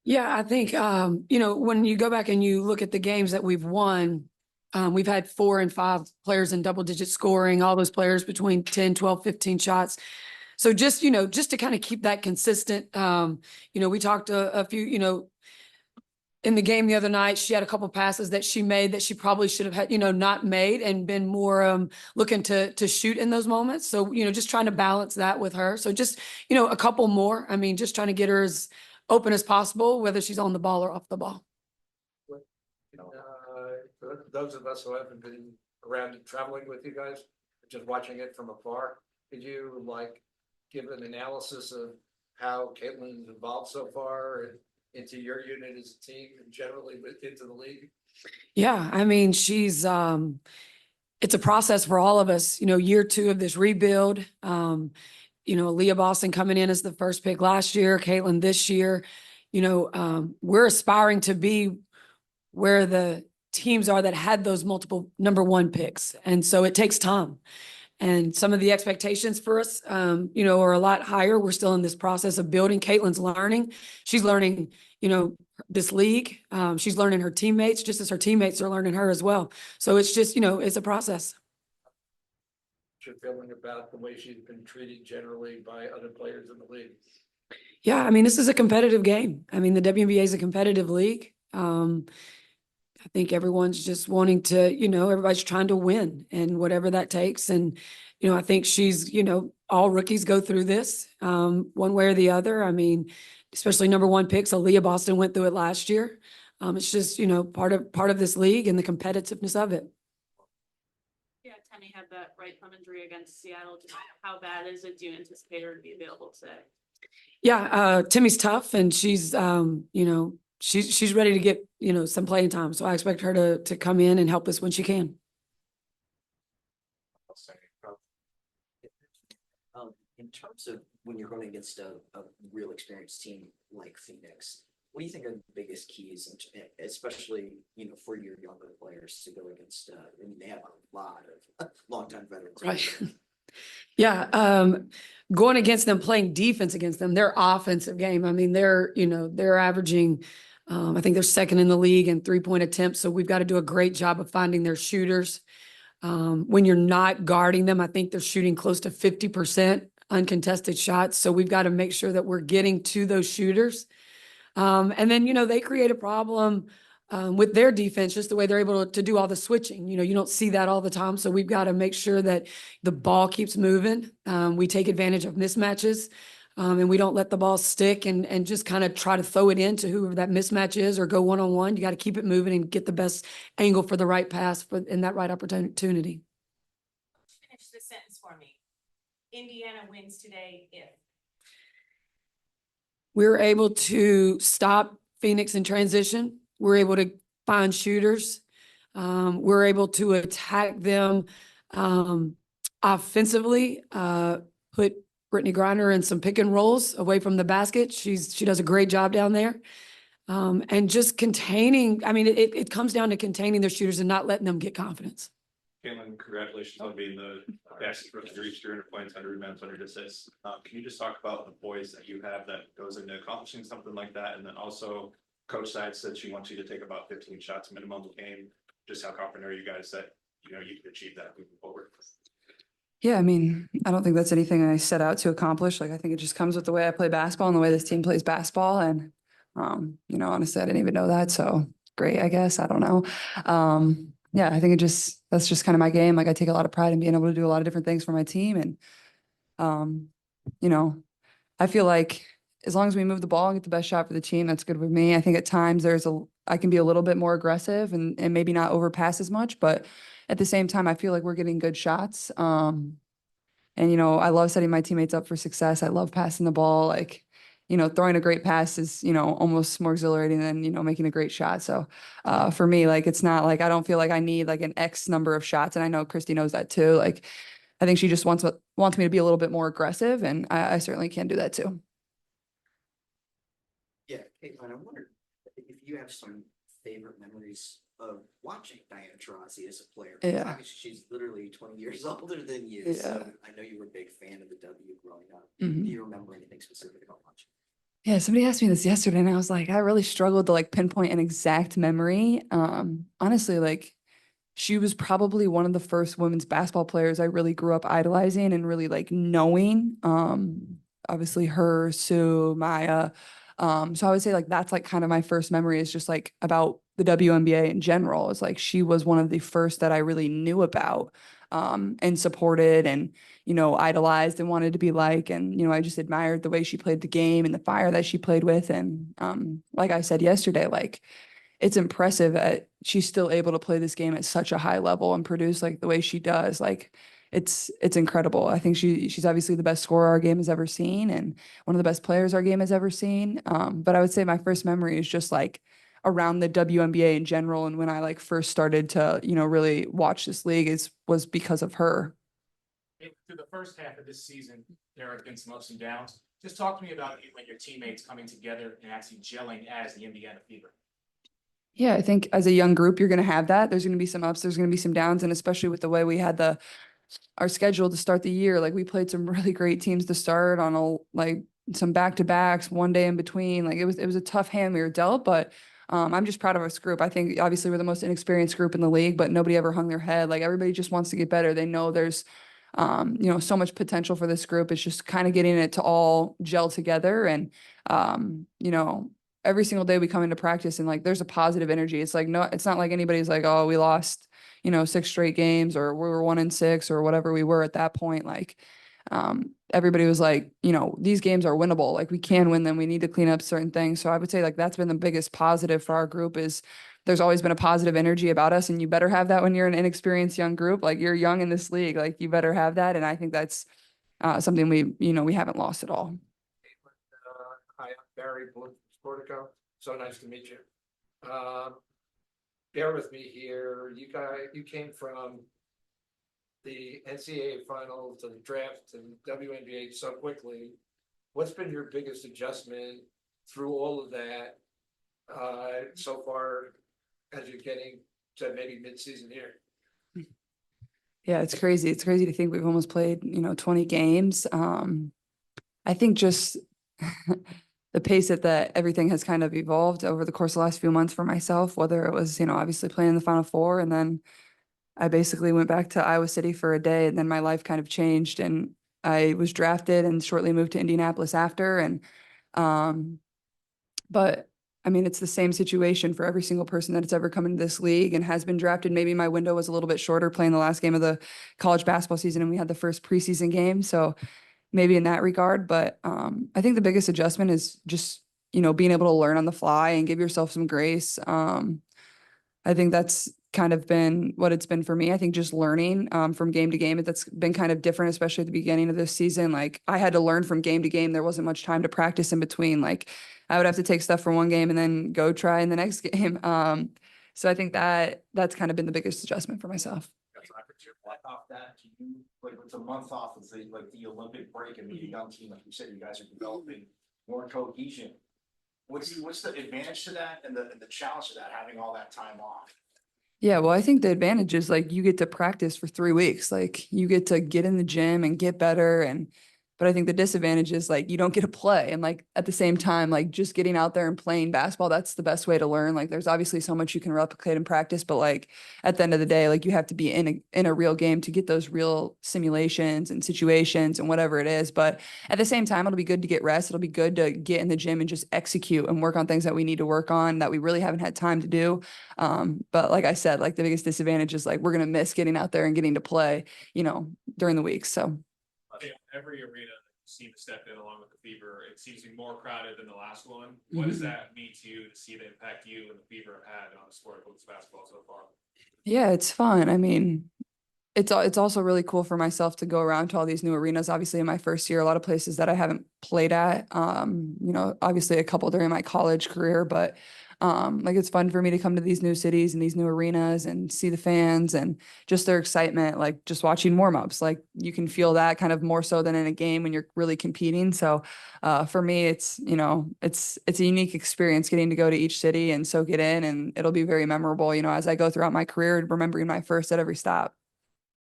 Yeah, I think, when you go back and you look at the games that we've won, we've had 4 and 5 players in double digit scoring, all those players between 10, 12, 15 shots. So just to kind of keep that consistent, we talked a few, in the game the other night, she had a couple passes that she made that she probably should have had, not made and been more looking to shoot in those moments. So, just trying to balance that with her. So just, a couple more. I mean, just trying to get her as open as possible, whether she's on the ball or off the ball. For those of us who haven't been around traveling with you guys, just watching it from afar, could you give an analysis of how Caitlin's evolved so far into your unit as a team and generally into the league? Yeah, I mean, she's it's a process for all of us, year 2 of this rebuild. Leah Boston coming in as the first pick last year, Caitlin this year. We're aspiring to be where the teams are that had those multiple number 1 picks. And so it takes time. And some of the expectations for us, are a lot higher. We're still in this process of building. Caitlin's learning. She's learning, this league. She's learning her teammates just as her teammates are learning her as well. So it's just, it's a process. Your feeling about the way she's been treated generally by other players in the league? Yeah, I mean, this is a competitive game. I mean, the WNBA is a competitive league. I think everyone's just wanting to, everybody's trying to win and whatever that takes. And, I think she's, all rookies go through this one way or the other. I mean, especially number 1 picks. Aaliyah Boston went through it last year. It's just, part of this league and the competitiveness of it. Yeah, Tenny had that right thumb injury against Seattle. Just how bad is it? Do you anticipate her to be available today? Yeah, Timmy's tough and she's, she's ready to get, some playing time. So I expect her to come in and help us when she can. In terms of when you're going against a real experienced team like Phoenix, what do you think are the biggest keys, especially, for your younger players to go against, they have a lot of longtime veterans. Right. Yeah. Going against them, playing defense against them, their offensive game. I mean, they're averaging, I think they're second in the league in 3-point attempts. So we've got to do a great job of finding their shooters. When you're not guarding them, I think they're shooting close to 50% uncontested shots. So we've got to make sure that we're getting to those shooters. And then, they create a problem with their defense, just the way they're able to do all the switching. You don't see that all the time. So we've got to make sure that the ball keeps moving. We take advantage of mismatches and we don't let the ball stick and just kind of try to throw it into whoever that mismatch is or go one-on-one. You got to keep it moving and get the best angle for the right pass in that right opportunity. Finish the sentence for me. Indiana wins today if we're able to stop Phoenix in transition. We're able to find shooters. We're able to attack them offensively, put Brittany Griner in some pick and rolls away from the basket. She does a great job down there. And just containing, I mean, it comes down to containing their shooters and not letting them get confidence. Caitlin, congratulations on being the fastest rookie to reach 300 points, 100 rebounds, 100 assists. Can you just talk about the poise that you have that goes into accomplishing something like that? And then also, Coach Sides said she wants you to take about 15 shots minimum a game. Just how confident are you guys that you can achieve that moving forward? Yeah, I mean, I don't think that's anything I set out to accomplish. I think it just comes with the way I play basketball and the way this team plays basketball. And, honestly, I didn't even know that. So great, I guess. I don't know. Yeah, I think that's just kind of my game. I take a lot of pride in being able to do a lot of different things for my team. And, I feel like as long as we move the ball and get the best shot for the team, that's good with me. I think at times I can be a little bit more aggressive and maybe not overpass as much, but at the same time, I feel like we're getting good shots. And, I love setting my teammates up for success. I love passing the ball. Throwing a great pass is, almost more exhilarating than, making a great shot. So for me, it's not I don't feel like I need an X number of shots. And I know Christie knows that too. I think she just wants me to be a little bit more aggressive. And I certainly can do that too. Yeah, Caitlin, I wonder if you have some favorite memories of watching Diana Taurasi as a player. Yeah. Obviously, she's literally 20 years older than you. Yeah. So I know you were a big fan of the W growing up. Mhm. Do you remember anything specific about watching? Yeah, somebody asked me this yesterday and I was like, I really struggled to like pinpoint an exact memory. Honestly, like she was probably one of the first women's basketball players I really grew up idolizing and really like knowing. Obviously her, Sue, Maya. So I would say like that's like kind of my first memory is just like about the WNBA in general. It's like she was one of the first that I really knew about and supported and idolized and wanted to be like. And, I just admired the way she played the game and the fire that she played with. And like I said yesterday, like it's impressive that she's still able to play this game at such a high level and produce like the way she does. Like it's incredible. I think she's obviously the best scorer our game has ever seen and one of the best players our game has ever seen. But I would say my first memory is just like around the WNBA in general. And when I like first started to, really watch this league was because of her. Through the first half of this season, there have been some ups and downs. Just talk to me about like your teammates coming together and actually gelling as the Indiana Fever. Yeah, I think as a young group, you're going to have that. There's going to be some ups, there's going to be some downs, and especially with the way we had our schedule to start the year, like we played some really great teams to start on like some back-to-backs, one day in between. Like it was a tough hand we were dealt, but I'm just proud of this group. I think obviously we're the most inexperienced group in the league, but nobody ever hung their head. Like everybody just wants to get better. They know there's so much potential for this group. It's just kind of getting it to all gel together and every single day we come into practice and like there's a positive energy. It's like no, it's not like anybody's like, oh, we lost, 6 straight games or we were 1-6 or whatever we were at that point. Like everybody was like, these games are winnable. Like we can win them. We need to clean up certain things. So I would say like that's been the biggest positive for our group is there's always been a positive energy about us. And you better have that when you're an inexperienced young group. Like you're young in this league, like you better have that. And I think that's something we haven't lost at all. Hi, I'm Barry Sportico. So nice to meet you. Bear with me here. You came from the NCAA final to the draft to the WNBA so quickly. What's been your biggest adjustment through all of that so far as you're getting to maybe mid-season here? Yeah, it's crazy. It's crazy to think we've almost played, 20 games. I think just the pace that everything has kind of evolved over the course of the last few months for myself, whether it was, obviously playing in the Final Four, and then I basically went back to Iowa City for a day, and then my life kind of changed, and I was drafted and shortly moved to Indianapolis after. And, but I mean, it's the same situation for every single person that's ever come into this league and has been drafted. Maybe my window was a little bit shorter playing the last game of the college basketball season, and we had the first preseason game. So maybe in that regard, but I think the biggest adjustment is just, being able to learn on the fly and give yourself some grace. I think that's kind of been what it's been for me. I think just learning from game to game, that's been kind of different, especially at the beginning of this season. Like I had to learn from game to game. There wasn't much time to practice in between. Like I would have to take stuff from one game and then go try in the next game. So I think that's kind of been the biggest adjustment for myself. Off that, like it's a month off of the Olympic break and the young team, like you said, you guys are developing more cohesion. What's the advantage to that and the challenge to that, having all that time off? Yeah, well, I think the advantage is like you get to practice for 3 weeks. Like you get to get in the gym and get better. But I think the disadvantage is like you don't get to play. And like at the same time, like just getting out there and playing basketball, that's the best way to learn. Like there's obviously so much you can replicate in practice, but like at the end of the day, like you have to be in a real game to get those real simulations and situations and whatever it is. But at the same time, it'll be good to get rest. It'll be good to get in the gym and just execute and work on things that we need to work on that we really haven't had time to do. But like I said, like the biggest disadvantage is like we're going to miss getting out there and getting to play, during the week. So every arena that you seem to step in along with the Fever, it seems to be more crowded than the last one. What does that mean to you to see the impact you and the Fever have had on the sport of women's basketball so far? Yeah, it's fun. I mean, it's also really cool for myself to go around to all these new arenas. Obviously in my first year, a lot of places that I haven't played at, obviously a couple during my college career, but like it's fun for me to come to these new cities and these new arenas and see the fans and just their excitement, like just watching warm-ups. Like you can feel that kind of more so than in a game when you're really competing. So for me, it's a unique experience getting to go to each city and soak it in, and it'll be very memorable, as I go throughout my career, remembering my first at every stop.